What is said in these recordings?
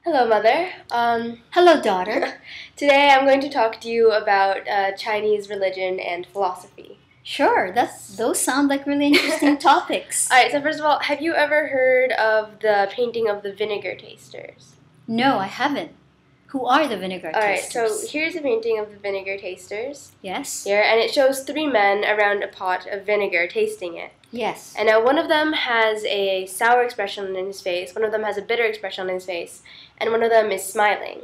Hello, Mother. Hello, daughter. Today I'm going to talk to you about Chinese religion and philosophy. Sure, those sound like really interesting topics. Alright, so first of all, have you ever heard of the painting of the Vinegar Tasters? No, I haven't. Who are the vinegar Alright, so tasters? here's a painting of the Vinegar Tasters. Yes? Here, and it shows three men around a pot of vinegar tasting it. Yes. And now one of them has a sour expression in his face, one of them has a bitter expression on his face, and one of them is smiling.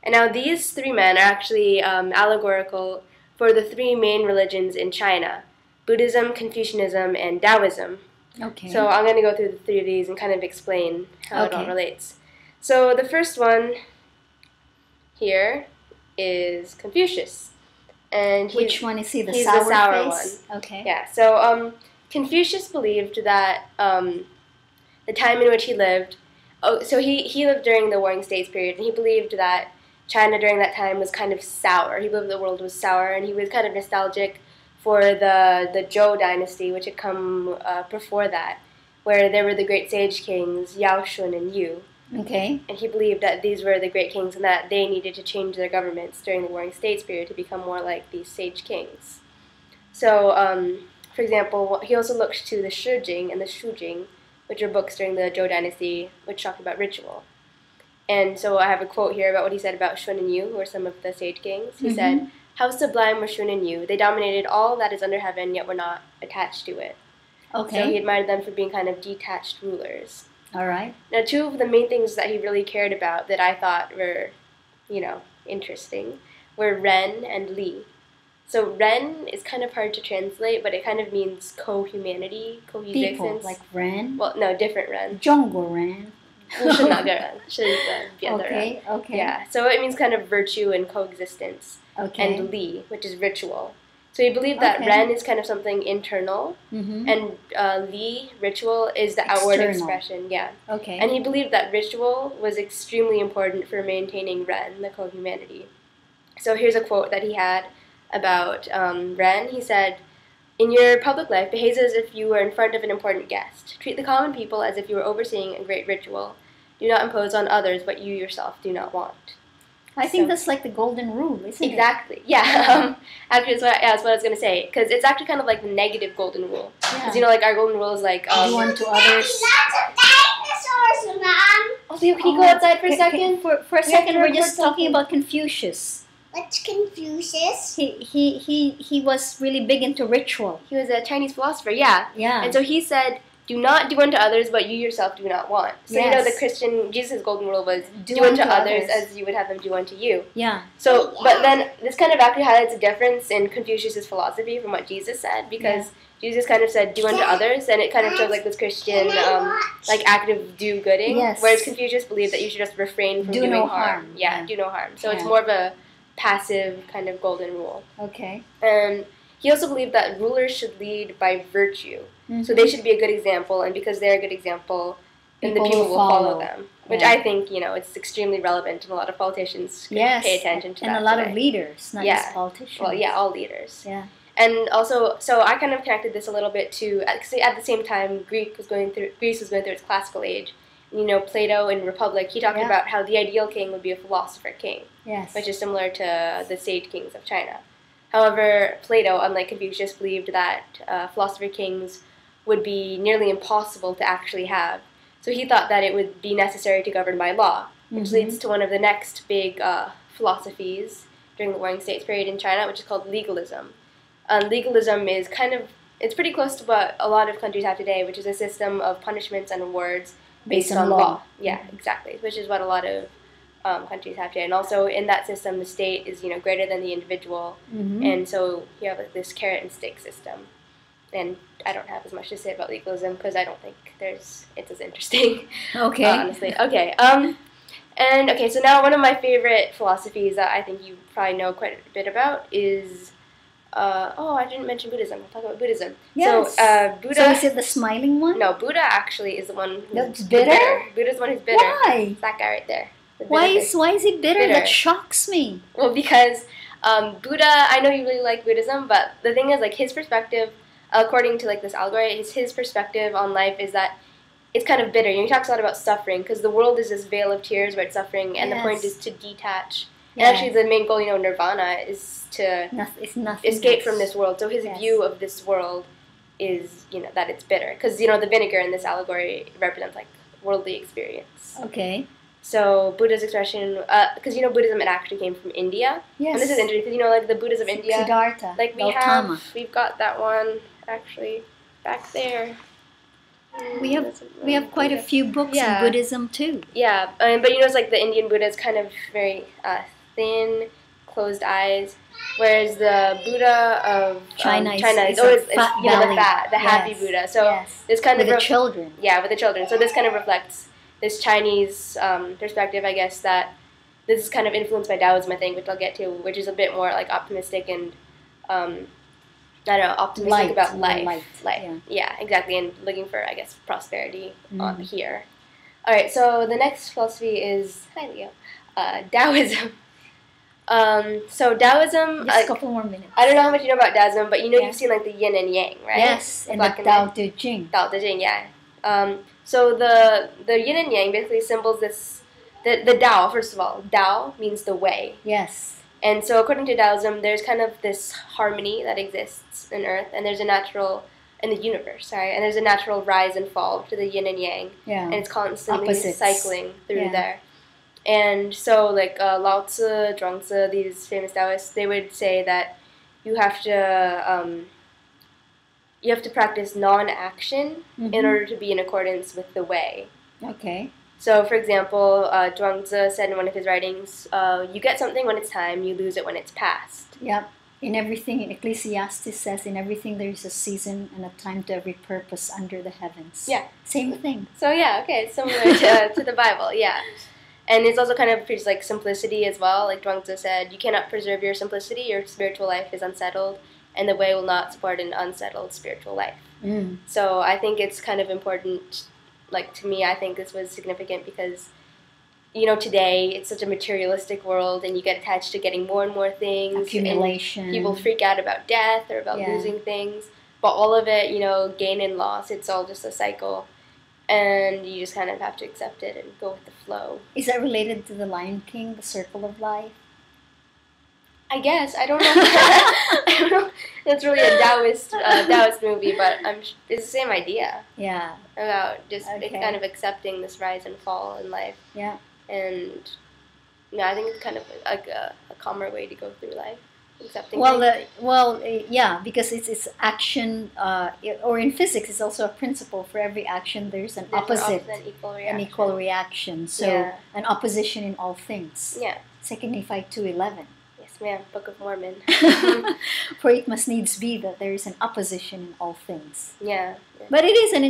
And now these three men are actually allegorical for the three main religions in China: Buddhism, Confucianism, and Taoism. Okay. So I'm going to go through the three of these and kind of explain how it all relates. So the first one here is Confucius. And which one is he? He's sour the sour face? one. Okay. Yeah, so Confucius believed that the time in which he lived, so he lived during the Warring States period, and he believed that China during that time was kind of sour. He believed the world was sour, and he was kind of nostalgic for the Zhou dynasty, which had come before that, where there were the great sage kings, Yao, Shun, and Yu. Okay. And he believed that these were the great kings and that they needed to change their governments during the Warring States period to become more like these sage kings. So, for example, he also looked to the Shijing and the Shujing, which are books during the Zhou dynasty, which talk about ritual. And so I have a quote here about what he said about Shun and Yu, who are some of the sage kings. He said, "How sublime were Shun and Yu! They dominated all that is under heaven, yet were not attached to it." Okay. So he admired them for being kind of detached rulers. All right. Now, two of the main things that he really cared about that I thought were, interesting, were Ren and Li. So Ren is kind of hard to translate, but it kind of means co-humanity, coexistence. People, like Ren? Well, no, different Ren. 中国人. 是哪个人？是别的人。 Okay. Yeah, so it means kind of virtue and coexistence. Okay. And Li, which is ritual. So he believed that Ren is kind of something internal, and Li, ritual, is the outward expression. Yeah. Okay. And he believed that ritual was extremely important for maintaining Ren, the co-humanity. So here's a quote that he had about Ren. He said, "In your public life, behave as if you were in front of an important guest. Treat the common people as if you were overseeing a great ritual. Do not impose on others what you yourself do not want." I think that's like the golden rule, isn't it? Exactly. Yeah. Actually, that's what I was going to say. Because it's actually kind of like the negative golden rule. Because, like, our golden rule is like... do unto others. Lots of dinosaurs, Mom! Oh, Leo, can you go outside for a second? For a second, we're just talking about Confucius. What's Confucius? He was really big into ritual. He was a Chinese philosopher, yeah. Yeah. And so he said, do not do unto others what you yourself do not want. So, Jesus' golden rule was do unto others as you would have them do unto you. Yeah. So, but then this kind of actually highlights a difference in Confucius' philosophy from what Jesus said, because Jesus kind of said do unto others, and it kind of shows like this Christian, like active do-gooding, whereas Confucius believed that you should just refrain from doing harm. Yeah, do no harm. So it's more of a passive kind of golden rule. Okay. And he also believed that rulers should lead by virtue. So they should be a good example, and because they're a good example, then the people will follow them. Which I think, it's extremely relevant, and a lot of politicians pay attention to that. And a lot of leaders, not just politicians. Well, yeah, all leaders. Yeah. And also, so I kind of connected this a little bit to, at the same time, Greece was going through its classical age. Plato in Republic, he talked about how the ideal king would be a philosopher king, which is similar to the sage kings of China. However, Plato, unlike Confucius, believed that philosopher kings would be nearly impossible to actually have. So he thought that it would be necessary to govern by law, which leads to one of the next big philosophies during the Warring States period in China, which is called legalism. Legalism is it's pretty close to what a lot of countries have today, which is a system of punishments and rewards based on law. Yeah, exactly, which is what a lot of countries have today. And also in that system, the state is greater than the individual, and so you have this carrot and stick system. And I don't have as much to say about legalism because I don't think it's as interesting. Okay. Honestly. Okay. So now one of my favorite philosophies that I think you probably know quite a bit about is I didn't mention Buddhism. I'll talk about Buddhism. Yes. So Buddha. So is it the smiling one? No, Buddha actually is the one who's bitter. Buddha's the one who's bitter. Why? It's that guy right there. Why is he bitter? That shocks me. Well, because Buddha, I know you really like Buddhism, but the thing is, like, his perspective, according to like this allegory, his perspective on life is that it's kind of bitter. He talks a lot about suffering because the world is this veil of tears about suffering, and the point is to detach. And actually, the main goal, nirvana, is to escape from this world. So his view of this world is, that it's bitter. Because, the vinegar in this allegory represents, like, worldly experience. Okay. So Buddha's expression, because, Buddhism, it actually came from India. Yes. And this is interesting, because, like, the Buddhas of India. Siddhartha. Like, we've got that one, actually, back there. We have quite a few books in Buddhism, too. Yeah, but, it's like the Indian Buddha is kind of very thin, closed eyes, whereas the Buddha of China is the happy Buddha. So this kind of with the children. Yeah, with the children. So this kind of reflects this Chinese perspective, I guess, that this is kind of influenced by Taoism, I think, which I'll get to, which is a bit more like optimistic and optimistic about life. Yeah, exactly, and looking for, I guess, prosperity here. All right, so the next philosophy is Taoism. So Taoism. Just a couple more minutes. I don't know how much you know about Taoism, but you've seen like the yin and yang, right? Yes, and the Tao Te Ching. Tao Te Ching, yeah. So the yin and yang basically symbols this. The Tao, first of all, Tao means the way. Yes. And so according to Taoism, there's kind of this harmony that exists in Earth, and there's a natural in the universe, and there's a natural rise and fall to the yin and yang, and it's constantly cycling through there. And so, like Lao Tzu, Zhuangzi, these famous Taoists, they would say that you have to practice non-action in order to be in accordance with the way. Okay. So, for example, Zhuangzi said in one of his writings, you get something when it's time, you lose it when it's past. Yep. In everything, in Ecclesiastes says, in everything there is a season and a time to every purpose under the heavens. Yeah. Same thing. So, it's similar to the Bible, And it's also kind of preaches like simplicity as well. Like Zhuangzi said, you cannot preserve your simplicity, your spiritual life is unsettled, and the way will not support an unsettled spiritual life. So I think it's kind of important. Like, to me, I think this was significant because, today it's such a materialistic world and you get attached to getting more and more things. Accumulation. And people freak out about death or about losing things. But all of it, gain and loss, it's all just a cycle. And you just kind of have to accept it and go with the flow. Is that related to The Lion King, The Circle of Life? I guess. I don't know. I don't know. It's really a Taoist movie, but it's the same idea. Yeah. About just kind of accepting this rise and fall in life. Yeah. And I think it's kind of like a calmer way to go through life. Accepting because it's action, or in physics, it's also a principle. For every action, there's an opposite and equal reaction. So an opposition in all things. Yeah. 2 Nephi 2:11. Yes, ma'am. Book of Mormon. For it must needs be that there is an opposition in all things. Yeah. But it is an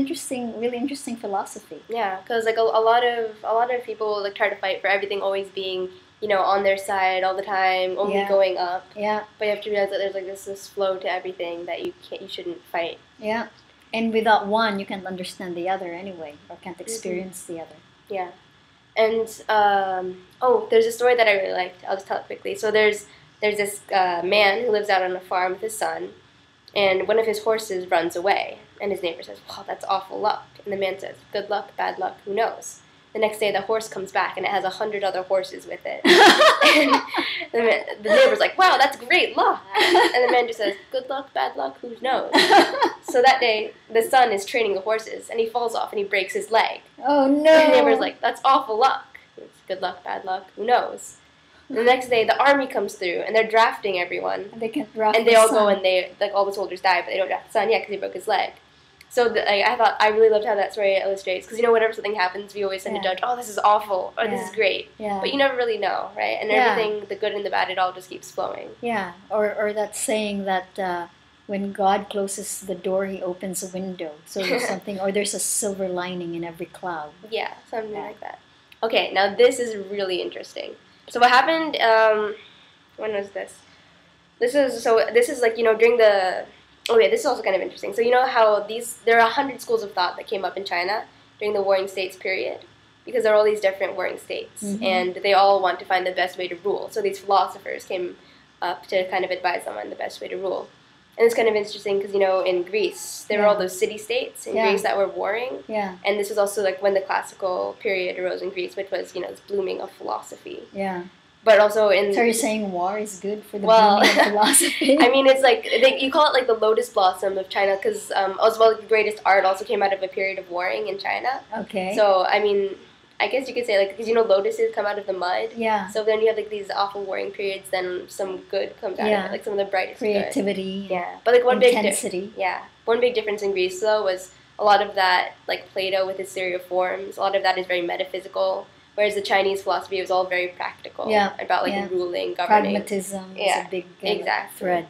really interesting philosophy. Yeah, because like a lot of people like try to fight for everything always being, on their side all the time, only going up. Yeah. But you have to realize that there's like this flow to everything that you shouldn't fight. Yeah. And without one, you can't understand the other anyway, or can't experience the other. Yeah. And there's a story that I really liked. I'll just tell it quickly. So there's this man who lives out on a farm with his son, and one of his horses runs away, and his neighbor says, "Wow, that's awful luck." And the man says, "Good luck, bad luck, who knows?" The next day, the horse comes back, and it has 100 other horses with it. And the neighbor's like, "Wow, that's great luck." And the man just says, "Good luck, bad luck, who knows?" So that day, the son is training the horses, and he falls off, and he breaks his leg. Oh, no. And the neighbor's like, "That's awful luck." It's good luck, bad luck, who knows? And the next day, the army comes through, and they're drafting everyone. And they can't draft and they all go, and all the soldiers die, but they don't draft the son, because he broke his leg. So I really loved how that story illustrates, because whenever something happens, we always tend to judge, "Oh, this is awful," or "This is great," but you never really know, right? And everything, the good and the bad, it all just keeps flowing. Yeah, or that saying that when God closes the door, He opens a window. So there's something, or there's a silver lining in every cloud. Yeah, something like that. Okay, now this is really interesting. So what happened? When was this? This is like during the. Oh yeah, this is also kind of interesting. So how there are 100 schools of thought that came up in China during the Warring States period, because there are all these different warring states, and they all want to find the best way to rule. So these philosophers came up to kind of advise them on the best way to rule. And it's kind of interesting because, in Greece, there were all those city-states in Greece that were warring. Yeah. And this was also like when the classical period arose in Greece, which was, this blooming of philosophy. Yeah. But also in... So you're saying war is good for the blooming of philosophy? I mean, it's like, you call it like the lotus blossom of China because as well, the greatest art also came out of a period of warring in China. Okay. So, I mean... I guess you could say, like, because, lotuses come out of the mud. Yeah. So then you have, like, these awful warring periods, then some good comes out of it, like some of the brightest creativity. good. Yeah. But, like, one intensity. One big difference in Greece, though, was a lot of that, like, Plato with his theory of forms, a lot of that is very metaphysical, whereas the Chinese philosophy was all very practical. Yeah. About, like, ruling, governing. Pragmatism is a big thread.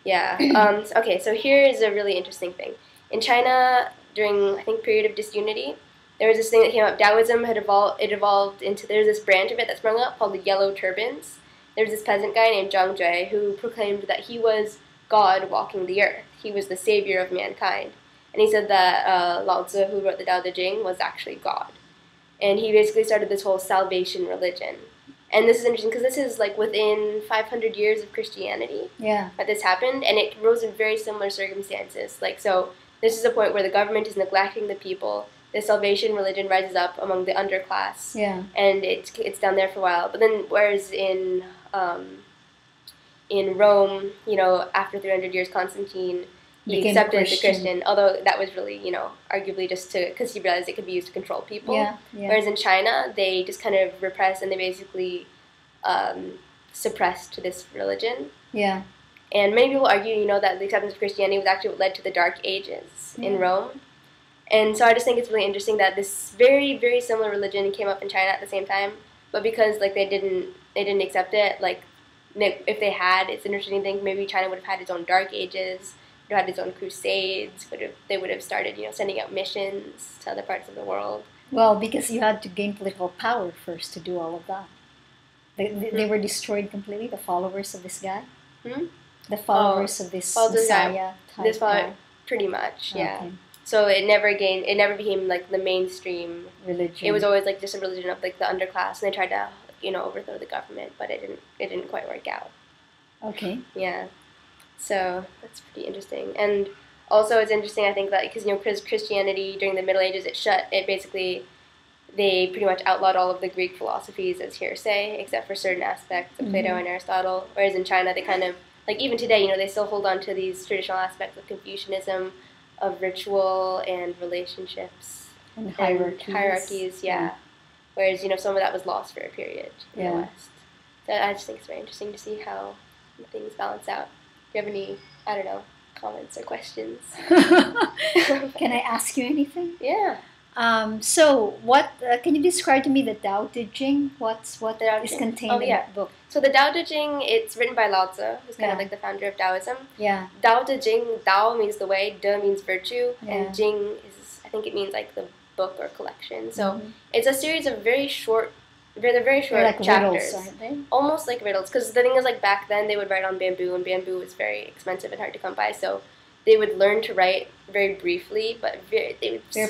Yeah. Okay, so here is a really interesting thing. In China, during, I think, period of disunity, there was this thing that came up. Taoism had evolved into, there's this branch of it that sprung up called the Yellow Turbans. There was this peasant guy named Zhang Jue who proclaimed that he was God walking the earth. He was the savior of mankind. And he said that Lao Tzu, who wrote the Tao Te Ching, was actually God. And he basically started this whole salvation religion. And this is interesting because this is like within 500 years of Christianity that this happened. And it arose in very similar circumstances. Like, so this is a point where the government is neglecting the people. The salvation religion rises up among the underclass, and it's down there for a while. But then, whereas in Rome, after 300 years, Constantine he accepted the Christian, although that was really, arguably just because he realized it could be used to control people. Whereas in China, they just kind of repressed and they basically suppressed this religion. Yeah. And many people argue, that the acceptance of Christianity was actually what led to the Dark Ages in Rome. And so I just think it's really interesting that this very, very similar religion came up in China at the same time, but because like they didn't accept it, like if they had, it's an interesting thing. Maybe China would have had its own Dark Ages, would have had its own crusades. They would have started, sending out missions to other parts of the world. Well, because you had to gain political power first to do all of that. They were destroyed completely. The followers of this guy. The followers of this Messiah type guy. Pretty much, yeah. Okay. So it never became like the mainstream religion. It was always like just a religion of like the underclass, and they tried to overthrow the government, but it didn't quite work out. Okay. Yeah. So that's pretty interesting, and also it's interesting I think that because Christianity during the Middle Ages they pretty much outlawed all of the Greek philosophies as hearsay, except for certain aspects of Plato and Aristotle. Whereas in China they kind of like even today they still hold on to these traditional aspects of Confucianism, of ritual and relationships and hierarchies. Whereas some of that was lost for a period in the West. So I just think it's very interesting to see how things balance out. Do you have any comments or questions? Can I ask you anything? Yeah. So what can you describe to me the Tao Te Ching? What is contained in that book? So the Tao Te Ching, it's written by Lao Tzu, who's kind of like the founder of Taoism. Yeah. Tao Te Ching, Tao means the way, De means virtue, and Jing is, I think it means like the book or collection. So it's a series of very short like chapters. Riddles, aren't they? Almost like riddles, because the thing is like back then they would write on bamboo, and bamboo was very expensive and hard to come by, so they would learn to write very briefly, but very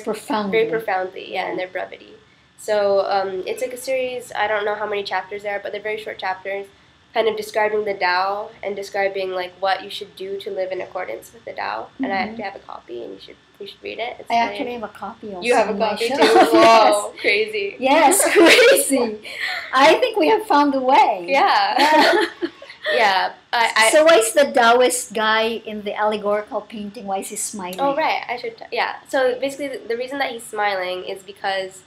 profoundly, in their brevity. So it's like a series, I don't know how many chapters there are, but they're very short chapters, kind of describing the Tao and describing like what you should do to live in accordance with the Tao. And I actually have a copy, and you should read it. I actually have a copy also. You have a copy too? Whoa, crazy. Yes, crazy. I think we have found a way. Yeah. Yeah. So why is the Taoist guy in the allegorical painting, why is he smiling? Oh, right. So basically the reason that he's smiling is because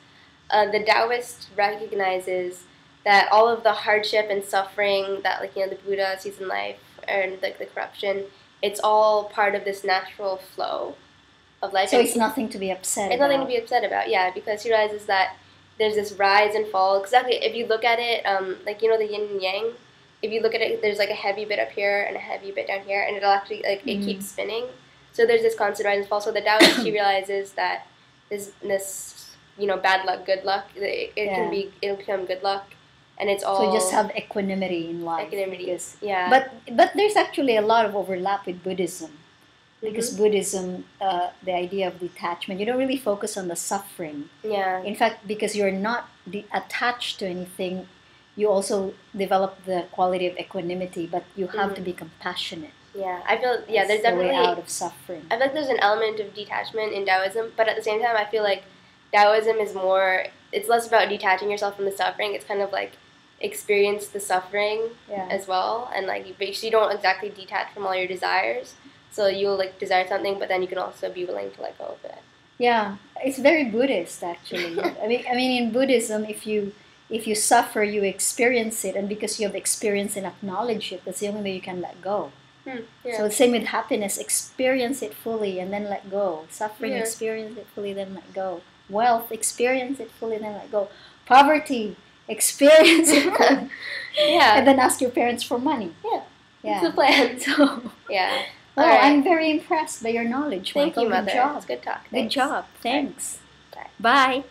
the Taoist recognizes that all of the hardship and suffering that the Buddha sees in life, and like the corruption, it's all part of this natural flow of life. So it's nothing to be upset about. It's nothing to be upset about, yeah, because he realizes that there's this rise and fall. Exactly, if you look at it, the yin and yang, if you look at it, there's like a heavy bit up here and a heavy bit down here, and it'll actually, it keeps spinning. So there's this constant rise and fall. So the Taoist, he realizes that this bad luck, good luck, it'll become good luck. And it's all... So just have equanimity in life. Because, yeah. But there's actually a lot of overlap with Buddhism. Because Buddhism, the idea of detachment, you don't really focus on the suffering. Yeah. In fact, because you're not attached to anything, you also develop the quality of equanimity, but you have to be compassionate. Yeah, I feel there's definitely the way out of suffering. I feel like there's an element of detachment in Taoism, but at the same time, I feel like Taoism is more. It's less about detaching yourself from the suffering. It's kind of like experience the suffering as well, and like you don't exactly detach from all your desires. So you'll like desire something, but then you can also be willing to let go of it. Yeah, it's very Buddhist actually. I mean, in Buddhism, if you suffer, you experience it, and because you have experienced and acknowledge it, that's the only way you can let go. So the same with happiness, experience it fully and then let go. Suffering, experience it fully, then let go. Wealth, experience it fully, then let go. Poverty, experience it fully. And then ask your parents for money. That's the plan. So, well, I'm very impressed by your knowledge. Thank you, Mother. Good job. It's good talk. Good job. Thanks. Bye.